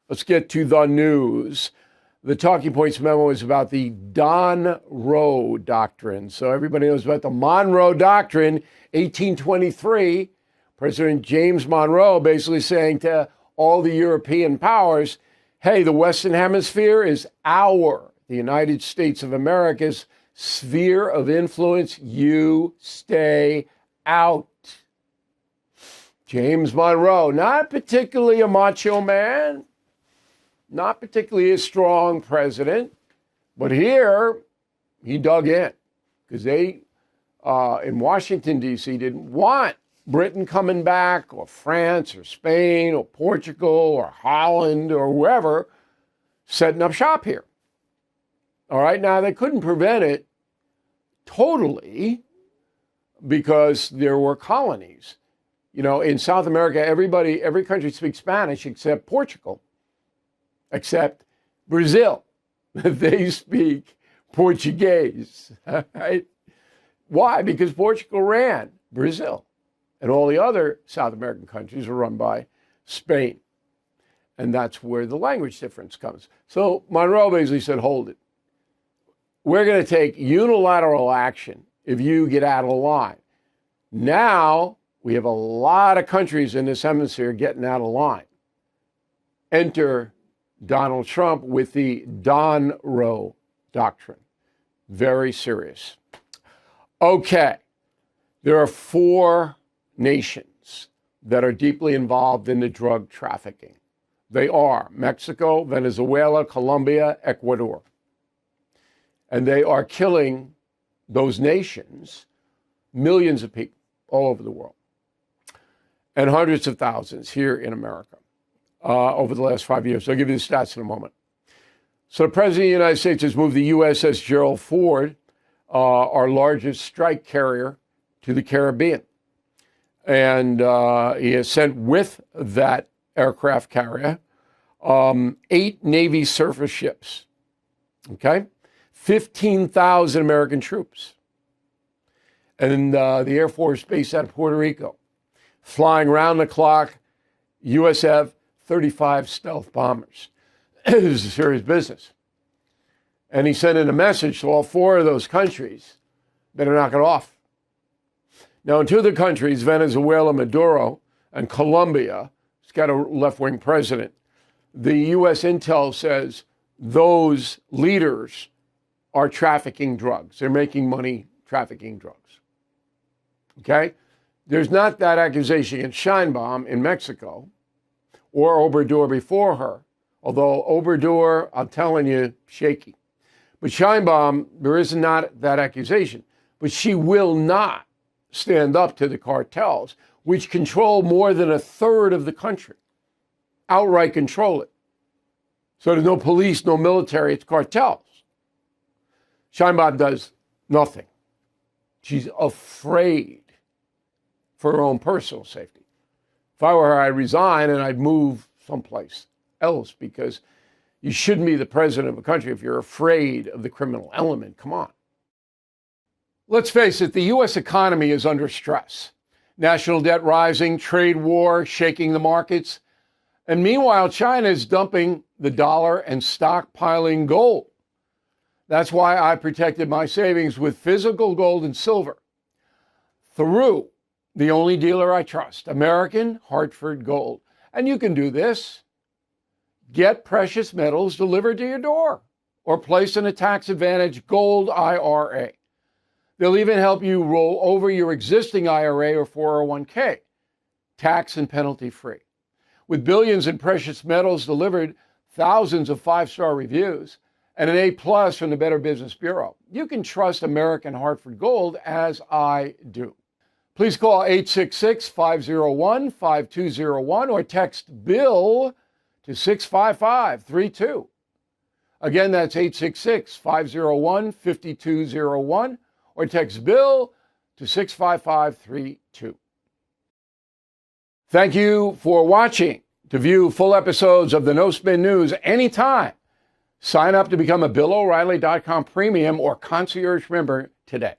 Let's get to the news. The Talking Points memo is about the Monroe Doctrine. So everybody knows about the Monroe Doctrine, 1823. President James Monroe basically saying to all the European powers, hey, the Western Hemisphere is the United States of America's sphere of influence. You stay out. James Monroe, not particularly a macho man, not particularly a strong president, but here he dug in because they, in Washington, D.C., didn't want Britain coming back, or France, or Spain, or Portugal, or Holland, or whoever setting up shop here. All right, now they couldn't prevent it totally because there were colonies. You know, in South America, every country speaks Spanish except Portugal, except Brazil. They speak Portuguese, right? Why? Because Portugal ran Brazil, and all the other South American countries are run by Spain. And that's where the language difference comes. So Monroe basically said, hold it. We're going to take unilateral action if you get out of line. Now, we have a lot of countries in this hemisphere getting out of line. Enter Donald Trump with the Monroe Doctrine. Very serious. Okay, there are 4 nations that are deeply involved in the drug trafficking. They are Mexico, Venezuela, Colombia, Ecuador. And they are killing those nations, millions of people all over the world, and hundreds of thousands here in America over the last 5 years. I'll give you the stats in a moment. So the President of the United States has moved the USS Gerald Ford, our largest strike carrier, to the Caribbean. And he has sent with that aircraft carrier 8 Navy surface ships, okay? 15,000 American troops. And the Air Force based out of Puerto Rico, flying round the clock USF 35 stealth bombers. This is serious business. And he sent in a message to all 4 of those countries, better knock it off. Now, in 2 of the countries, Venezuela, Maduro, and Colombia, it's got a left-wing president, the U.S. intel says those leaders are trafficking drugs. They're making money trafficking drugs. Okay? There's not that accusation against Sheinbaum in Mexico or Obrador before her, although Obrador, I'm telling you, shaky. But Sheinbaum, there is not that accusation. But she will not stand up to the cartels, which control more than 1/3 of the country, outright control it. So there's no police, no military, it's cartels. Sheinbaum does nothing. She's afraid for her own personal safety. If I were her, I'd resign and I'd move someplace else, because you shouldn't be the president of a country if you're afraid of the criminal element. Come on. Let's face it, the U.S. economy is under stress. National debt rising, trade war shaking the markets. And meanwhile, China is dumping the dollar and stockpiling gold. That's why I protected my savings with physical gold and silver through the only dealer I trust, American Hartford Gold. And you can do this. Get precious metals delivered to your door or place in a tax-advantaged gold IRA. They'll even help you roll over your existing IRA or 401k, tax and penalty free. With billions in precious metals delivered, thousands of 5-star reviews, and an A+ from the Better Business Bureau, you can trust American Hartford Gold as I do. Please call 866-501-5201 or text BILL to 65532. Again, that's 866-501-5201 or text BILL to 65532. Thank you for watching. To view full episodes of the No Spin News anytime, sign up to become a BillO'Reilly.com premium or concierge member today.